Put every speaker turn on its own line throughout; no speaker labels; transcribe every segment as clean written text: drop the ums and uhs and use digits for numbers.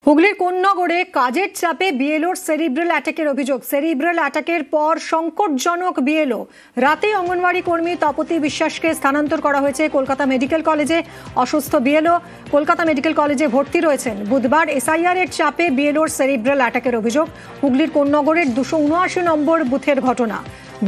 হুগলির কোন্নগরে কাজের চাপে বিএলওর সেরিব্রাল অ্যাটাকের অভিযোগ। সেরিব্রাল অ্যাটাকের পর সংকটজনক বিএলও। রাতে অঙ্গনওয়াড়ি কর্মী তপতি বিশ্বাসকে স্থানান্তর করা হয়েছে কলকাতা মেডিকেল কলেজে। অসুস্থ বিএলও কলকাতা মেডিকেল কলেজে ভর্তি রয়েছেন। বুধবার এসআইআর এর চাপে বিএলওর সেরিব্রাল অ্যাটাকের অভিযোগ। হুগলির কোন্নগরের 279 নম্বর বুথের ঘটনা।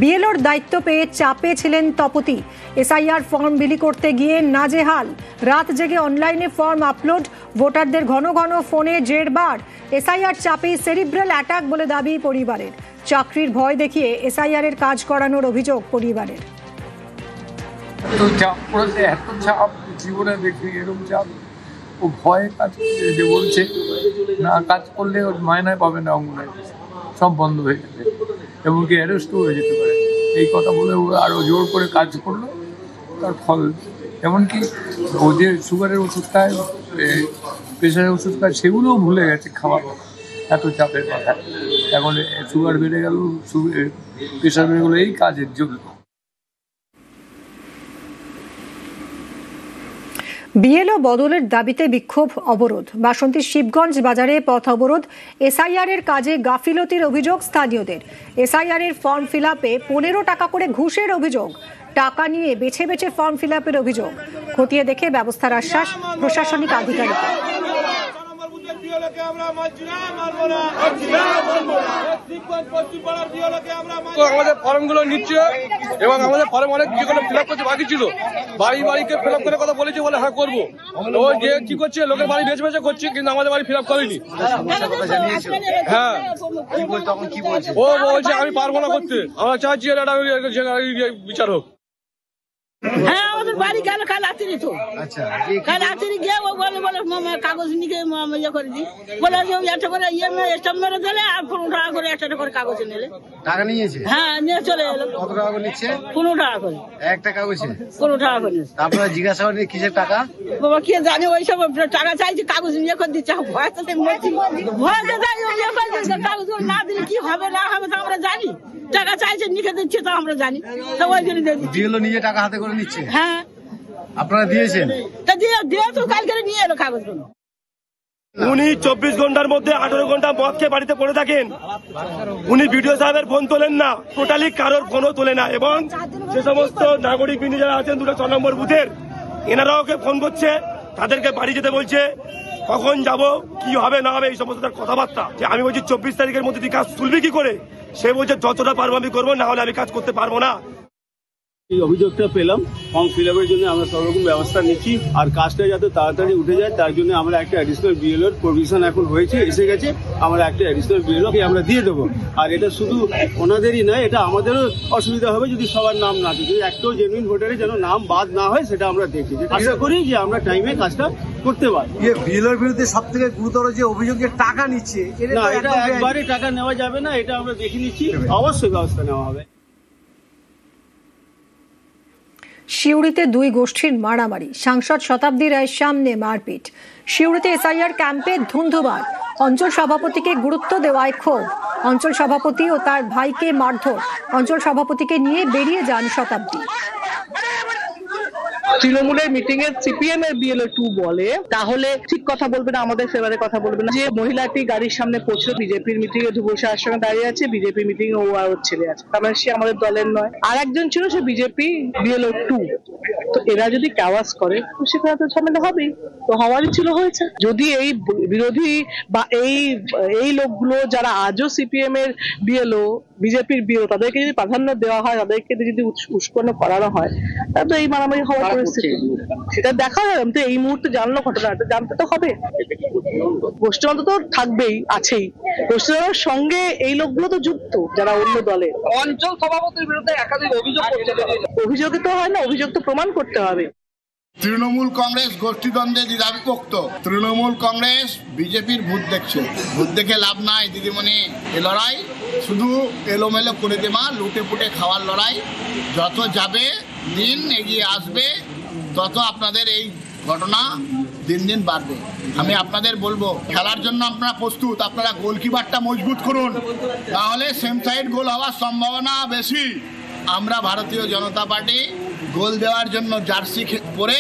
বিএলওর দায়িত্ব পেয়ে চাপে ছিলেন তপতি। এসআইআর ফর্ম বিলি করতে গিয়ে নাজেহাল। রাত জেগে অনলাইনে ফর্ম আপলোড, ভোটারদের ঘন ঘন ফোনে জেরবার। এসআইআর চাপেই সেরিব্রাল অ্যাটাক বলে দাবি পরিবারের। চাকরির ভয় দেখিয়ে এসআইআর এর কাজ করানোর অভিযোগ পরিবারের।
এত চাপ জীবনে দেখি, এরকম চাপ। ও ভয়ে কাজ যে বলছে না, কাজ করলে ওর মায়নায় পাবে না, অঙ্গনায় সব বন্ধ হয়ে যাবে, এমনকি অ্যারেস্টও হয়ে যেতে পারে। এই কথা বলে ও আরও জোর করে কাজ করলো, তার ফল এমনকি ও যে সুগারের ওষুধ খায়, প্রেশারের ওষুধ খায়, সেগুলোও ভুলে গেছে খাওয়ার এত চাপের কথা। এখন সুগার বেড়ে গেল, প্রেশার বেড়ে গেলো, এই কাজের জন্য।
বিএলও বদলের দাবিতে বিক্ষোভ, অবরোধ। বাসন্তীর শিবগঞ্জ বাজারে পথ অবরোধ। এসআইআর এর কাজে গাফিলতির অভিযোগ স্থানীয়দের। এসআইআর এর ফর্ম ফিল আপে 15 টাকা করে ঘুষের অভিযোগ। টাকা নিয়ে বেছে বেছে ফর্ম ফিল আপের অভিযোগ। খতিয়ে দেখে ব্যবস্থার আশ্বাস প্রশাসনিক আধিকারিকের।
আমাদের ফর্মগুলো নিচ্ছে এবং আমাদের ফর্ম অনেক যেগুলো ফিল আপ করতে বাকি ছিল, বাড়িকে ফিল আপ করে কথা বলেছে, বলে হ্যাঁ করবো। ও যে কি করছে, লোকের বাড়ি বেছে বেছে করছে, কিন্তু আমাদের বাড়ি ফিল আপ করেনি। হ্যাঁ, ও বলছে আমি পারবো না করতে। আমরা চাইছি বিচার হোক।
হ্যাঁ, আমাদের বাড়ি গেল কাল রাত্রি, তো কাল রাত্রি গিয়ে ও বলে কাগজ নিয়ে ইয়ে করে দিই, বলে একটা করে স্টাম্প মেরে দিলে আর 15 টাকা করে একটা করে কাগজ নিলে।
টাকা নিয়েছে?
হ্যাঁ, নিয়ে চলে এলো।
কত টাকা করে নিচ্ছে? 15
টাকা করে
একটা কাগজে।
15 টাকা করে।
আপনারা জিজ্ঞাসা করেন কিসের টাকা?
বাবা কি জানে, ওই সব টাকা চাইছে, কাগজ নিয়ে করে দিচ্ছে। ভয়তে কাগজ না দিলে কি হবে না হবে তো আমরা জানি। টাকা চাইছে, লিখে দিচ্ছে তো আমরা জানি, তো ওই জন্য
বিএলও নিজে টাকা হাতে করে নিচ্ছে।
হ্যাঁ,
আপনারা দিয়েছেন?
তা দিয়ে তো কালকে নিয়ে এলো কাগজগুলো।
উনি 24 ঘন্টার মধ্যে 18 ঘন্টা মদ খেয়ে বাড়িতে পড়ে থাকেন। উনি বিডিও সাহেবের ফোন তোলেন না, টোটালি কারোর ফোনও তোলে না। এবং যে সমস্ত নাগরিক বিন্দু যারা আছেন 206 নম্বর বুথের, এনারাও ওকে ফোন করছে, তাদেরকে বাড়ি যেতে বলছে, কখন যাব, কি হবে না হবে, এই সমস্ত তার কথাবার্তা। যে আমি বলছি 24 তারিখের মধ্যে তুই কাজ তুলবি কি করে? সে বলছে যতটা পারবো আমি করবো, না হলে আমি কাজ করতে পারবো না।
এই অভিযোগটা পেলাম, ফর্ম ফিল আপের জন্য আমরা সব রকম ব্যবস্থা নিচ্ছি, আর কাজটা যাতে তাড়াতাড়ি উঠে যায় তার জন্য আমরা একটা অ্যাডিশনাল বিএলওর প্রভিশন এখন হয়েছে, এসে গেছে। আমরা একটা অ্যাডিশনাল বিএলওকে আমরা দিয়ে দেবো। আর এটা শুধু ওনাদেরই নয়, এটা আমাদেরও অসুবিধা হবে যদি সবার নাম না থাকে, যদি একটাও জেনুইন ভোটারের যেন নাম বাদ না হয়, সেটা আমরা দেখি। আশা করি যে আমরা টাইমে কাজটা করতে পারি।
বিএলওর বিরুদ্ধে সব থেকে গুরুতর যে অভিযোগ, যে টাকা নিচ্ছে,
না, এটা একবারে টাকা নেওয়া যাবে না, এটা আমরা দেখে নিচ্ছি, অবশ্যই ব্যবস্থা নেওয়া হবে।
সিউড়িতে 2 গোষ্ঠীর মারামারি, সাংসদ শতাব্দী রায়ের সামনে মারপিট। সিউড়িতে এসআইআর ক্যাম্পে ধুন্ধুমার, অঞ্চল সভাপতিকে গুরুত্ব দেওয়ায় ক্ষোভ। অঞ্চল সভাপতি ও তার ভাইকে মারধর। অঞ্চল সভাপতিকে নিয়ে বেরিয়ে যান শতাব্দী।
তৃণমূলের মিটিং এ সিপিএম এর বিএলও 2 বলে তাহলে ঠিক কথা বলবে না, আমাদের ফেভারে কথা বলবে না। যে মহিলাটি গাড়ির সামনে পৌঁছলো, বিজেপির মিটিং এ বসে আর সঙ্গে দাঁড়িয়ে আছে, বিজেপি মিটিং এ ও আর ওর ছেলে আছে, তার মানে সে আমাদের দলের নয়। আর একজন ছিল সে বিজেপি বিএলও 2। তো এরা যদি কাওয়াজ করে তো সেখানে তো ঝামেলা হবেই, তো হওয়ারই ছিল, হয়েছে। যদি এই বিরোধী বা এই লোকগুলো যারা আজও সিপিএম এর বিএলও, বিজেপির বিএলও, তাদেরকে যদি প্রাধান্য দেওয়া হয়, তাদেরকে যদি উস্কানো করানো হয়, তাহলে তো এই মারামারি হওয়ার পরিস্থিতি। সেটা দেখা হয়, আমি তো এই মুহূর্তে জানলো ঘটনাটা, জানতে তো হবে। গোষ্ঠীদ্বন্দ্ব তো থাকবেই, আছেই। গোষ্ঠীদ্বন্দ্বের সঙ্গে এই লোকগুলো তো যুক্ত যারা অন্য দলে।
অঞ্চল সভাপতির বিরুদ্ধে একাধিক অভিযোগ করছে।
অভিযোগে তো হয় না, অভিযোগ তো প্রমাণ করতে হবে।
তৃণমূল কংগ্রেস গোষ্ঠীদ্বন্দ্বে দ্বিধাবিভক্ত। তৃণমূল কংগ্রেস বিজেপির ভূত দেখছে, ভূত দেখে লাভ নাই দিদিমণি। এ লড়াই শুধু এলোমেলো করে দেওয়া, লুটে পুটে খাওয়ার লড়াই। যত যাবে দিন এগিয়ে আসবে, তত আপনাদের এই ঘটনা দিন দিন বাড়বে। আমি আপনাদের বলবো, খেলার জন্য আপনারা প্রস্তুত, আপনারা গোলকিপারটা মজবুত করুন, তাহলে সেম সাইড গোল হওয়ার সম্ভাবনা বেশি। আমরা ভারতীয় জনতা পার্টি গোল দেওয়ার জন্য জার্সি পরে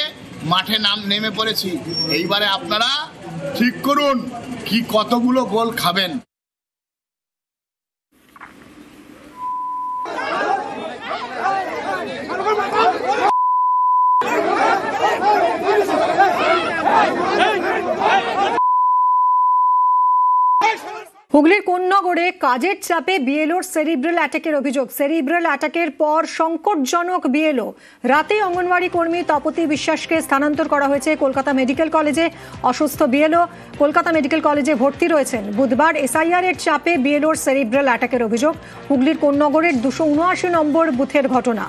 মাঠে নেমে পড়েছি। এইবারে আপনারা ঠিক করুন কি কতগুলো গোল খাবেন।
হুগলির কোন্নগরে কাজের চাপে বিএলওর সেরিব্রাল অ্যাটাকের অভিযোগ। সেরিব্রাল অ্যাটাকের পর সংকটজনক বিএলও। রাতেই অঙ্গনওয়াড়ি কর্মী তপতি বিশ্বাসকে স্থানান্তর করা হয়েছে কলকাতা মেডিকেল কলেজে। অসুস্থ বিএলও কলকাতা মেডিকেল কলেজে ভর্তি রয়েছেন। বুধবার এসআইআর এর চাপে বিএলওর সেরিব্রাল অ্যাটাকের অভিযোগ। হুগলির কোন্নগরের 279 নম্বর বুথের ঘটনা।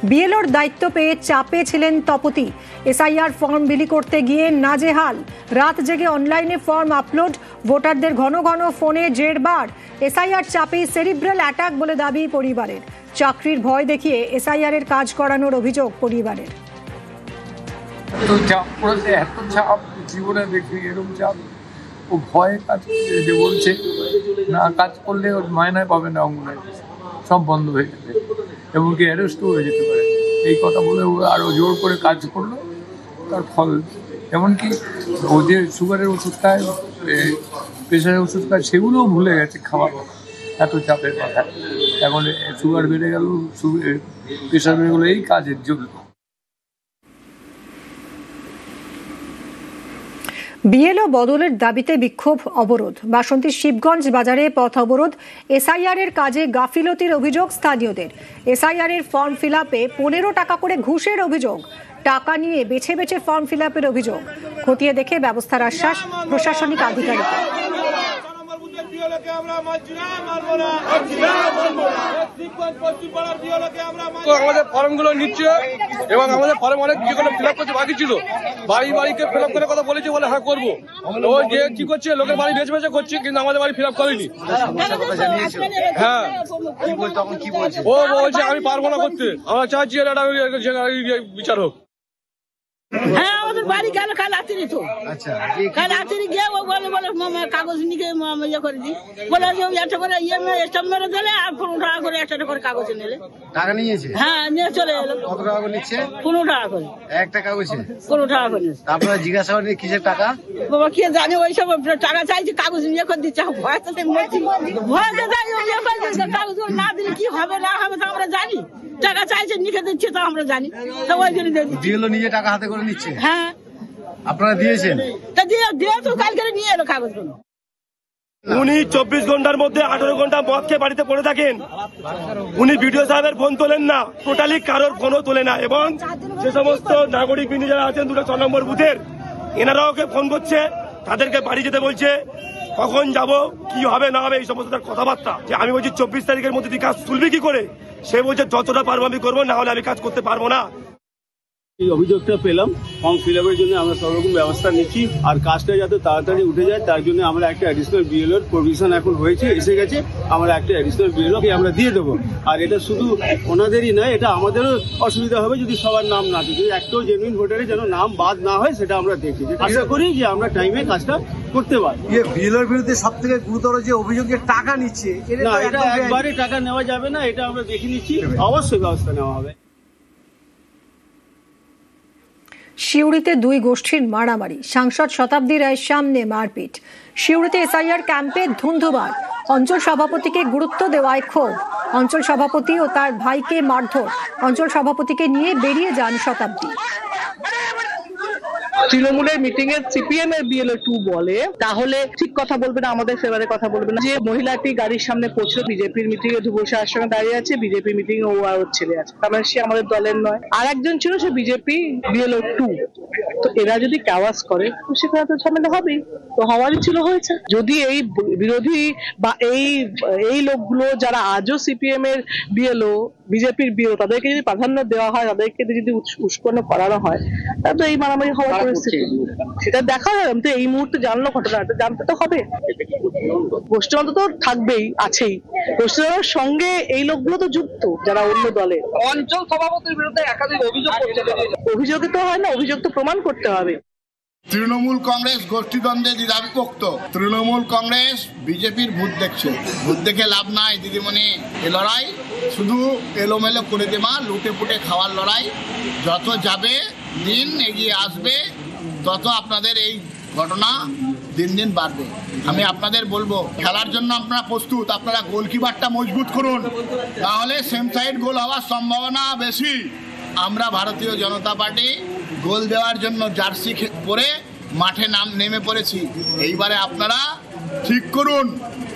বিএলওর দায়িত্ব পেয়ে চাপে ছিলেন তপতি। এসআইআর ফর্ম বিলি করতে গিয়ে নাজেহাল। রাত জেগে অনলাইনে ফর্ম আপলোড, ভোটারদের ঘন ঘন ফোনে জেরবার। এসআইআর চাপেই সেরিব্রাল অ্যাটাক বলে দাবি পরিবারের। চাকরির ভয় দেখিয়ে এসআইআর এর কাজ করানোর অভিযোগ পরিবারের।
এত চাপ জীবনে দেখি এরকম চাপ। ও ভয়ে কাজ যে বলছে না, কাজ করলে ওর মায়নায় পাবে না, অঙ্গনায় সব বন্ধ হয়ে যাবে, এমনকি অ্যারেস্টও হয়ে যেতে পারে। এই কথা বলে ও আরও জোর করে কাজ করলো, তার ফল এমনকি ও যে সুগারের ওষুধ খায়, প্রেশারের ওষুধ খায়, সেগুলোও ভুলে গেছে খাওয়ার, এত চাপের কথা। এখন সুগার বেড়ে গেল, প্রেশার বেড়ে গেলো, এই কাজের জন্য।
বিএলও বদলের দাবিতে বিক্ষোভ, অবরোধ। বাসন্তীর শিবগঞ্জ বাজারে পথ অবরোধ। এসআইআর এর কাজে গাফিলতির অভিযোগ স্থানীয়দের। এসআইআর এর ফর্ম ফিল আপে 15 টাকা করে ঘুষের অভিযোগ। টাকা নিয়ে বেছে বেছে ফর্ম ফিল আপের অভিযোগ। খতিয়ে দেখে ব্যবস্থার আশ্বাস প্রশাসনিক আধিকারিকের।
আমাদের ফর্মগুলো নিচ্ছে এবং আমাদের ফর্ম অনেক যেগুলো ফিল আপ করতে বাকি ছিল, বাড়ি বাড়িকে ফিল আপ করে কথা বলেছে, বলে হ্যাঁ করবো। ও যে কি করছে, লোকের বাড়ি বেছে বেছে করছে, কিন্তু আমাদের বাড়ি ফিল আপ করেনি। হ্যাঁ, ও বলছে আমি পারবো না করতে। আমরা চাচ্ছি এটা বিচার হোক।
হ্যাঁ, আমাদের বাড়ি গেল কাল রাত্রি তো। কাল রাত্রি গিয়ে ও বলে কাগজ নিয়ে ইয়ে করে দিই, বলে একটা করে স্টাম্প মেরে দিলে আর 15 টাকা করে একটা করে কাগজ নিলে।
টাকা নিয়েছে?
হ্যাঁ, নিয়ে চলে এলো।
কত টাকা করে নিচ্ছে?
15 টাকা করে
একটা কাগজে।
15 টাকা করে।
আপনারা জিজ্ঞাসা করেন কিসের টাকা?
বাবা কে জানে, ওই সব টাকা চাইছে, কাগজ নিয়ে করে দিচ্ছে। ভয়তে কাগজ না দিলে কি হবে না হবে তা আমরা জানি। টাকা চাইছে নিখে দিচ্ছে তা আমরা জানি, তো ওই জন্য
বিএলও নিজে টাকা হাতে করে নিচ্ছে।
হ্যাঁ,
আপনারা দিয়েছেন?
তা দিয়ে তো কালকে নিয়ে এলো কাগজগুলো।
উনি 24 ঘন্টার মধ্যে 18 ঘন্টা মদ খেয়ে বাড়িতে পড়ে থাকেন। উনি বিডিও সাহেবের ফোন তোলেন না, টোটালি কারোর ফোনও তোলে না। এবং যে সমস্ত নাগরিক বিন্দু যারা আছেন 206 নম্বর বুথের, এনারাও ওকে ফোন করছে, তাদেরকে বাড়ি যেতে বলছে, কখন যাব, কি হবে না হবে, এই সমস্ত কথাবার্তা। যে আমি বলছি 24 তারিখের মধ্যে তুই কাজ তুলবি কি করে, সে বলছে যতটা পারবো আমি করবো, না হলে আমি কাজ করতে পারবো না।
এই অভিযোগটা পেলাম, ফর্ম ফিল আপের জন্য আমরা সব রকম ব্যবস্থা নিচ্ছি, আর কাজটা যাতে তাড়াতাড়ি উঠে যায় তার জন্য আমরা একটা অ্যাডিশনাল বিএলও প্রভিশন এখন হয়েছে, এসে গেছে। আমরা একটা অ্যাডিশনাল বিএলও আমরা দিয়ে দেবো। আর এটা শুধু ওনাদেরই নয়, এটা আমাদেরও অসুবিধা হবে যদি সবার নাম না থাকে, যদি একটাও জেনুইন ভোটারের যেন নাম বাদ না হয়, সেটা আমরা দেখি। আশা করি যে আমরা টাইমে কাজটা করতে পারি।
বিএলওর বিরুদ্ধে সব থেকে গুরুতর যে অভিযোগ, টাকা নিচ্ছে,
না, এটা একবারে টাকা নেওয়া যাবে না, এটা আমরা দেখে নিচ্ছি, অবশ্যই ব্যবস্থা নেওয়া হবে।
সিউড়িতে 2 গোষ্ঠীর মারামারি, সাংসদ শতাব্দী রায়ের সামনে মারপিট। সিউড়িতে এসআইআর ক্যাম্পে ধুন্ধুমার, অঞ্চল সভাপতিকে গুরুত্ব দেওয়ায় ক্ষোভ। অঞ্চল সভাপতি ও তার ভাইকে মারধর। অঞ্চল সভাপতিকে নিয়ে বেরিয়ে যান শতাব্দী।
তৃণমূলের মিটিং এ সিপিএম এর বিএলও 2 বলে, তাহলে ঠিক কথা বলবে না, আমাদের ফেভারে কথা বলবে না। যে মহিলাটি গাড়ির সামনে পৌঁছলো, বিজেপির মিটিং এ ধুবসার সঙ্গে দাঁড়িয়ে আছে, বিজেপি মিটিং এ ও আর ওর ছেলে আছে, তার মানে সে আমাদের দলের নয়। আর একজন ছিল, সে বিজেপি বিএলও 2। তো এরা যদি কাওয়াজ করে তো সেখানে তো ঝামেলা হবেই, তো হওয়ারই ছিল, হয়েছে। যদি এই বিরোধী বা এই লোকগুলো যারা আজও সিপিএম এর বিএলও, বিজেপির বিএলও, তাদেরকে যদি প্রাধান্য দেওয়া হয়, তাদেরকে যদি উস্কানো করানো হয়, তাহলে তো এই মারামারি হওয়ার পরিস্থিতি। সেটা দেখা যায়, আমি তো এই মুহূর্তে জানলো ঘটনাটা, জানতে তো হবে। গোষ্ঠীতন্ত্র তো থাকবেই, আছেই। গোষ্ঠীতন্ত্রের সঙ্গে এই লোকগুলো তো যুক্ত, যারা অন্য দলে।
অঞ্চল সভাপতির বিরুদ্ধে একাধিক অভিযোগ করছে।
অভিযোগে তো হয় না, অভিযোগ তো প্রমাণ করতে হবে।
তৃণমূল কংগ্রেস গোষ্ঠীদ্বন্দ্বে দ্বিধাবিভক্ত। তৃণমূল কংগ্রেস বিজেপির ভূত দেখছে, ভূত দেখে লাভ নাই দিদিমণি। এ লড়াই শুধু এলোমেলো করে দেওয়া, লুটে পুটে খাওয়ার লড়াই। যত যাবে দিন এগিয়ে আসবে, তত আপনাদের এই ঘটনা দিন দিন বাড়বে। আমি আপনাদের বলবো খেলার জন্য আপনারা প্রস্তুত, আপনারা গোলকিপারটা মজবুত করুন, তাহলে সেম সাইড গোল হওয়ার সম্ভাবনা বেশি। আমরা ভারতীয় জনতা পার্টি গোল দেওয়ার জন্য জার্সি পরে মাঠে নেমে পড়েছি। এইবারে আপনারা ঠিক করুন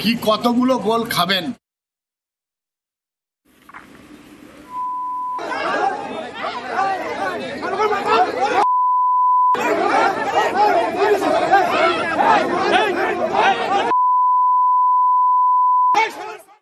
কি কতগুলো গোল খাবেন।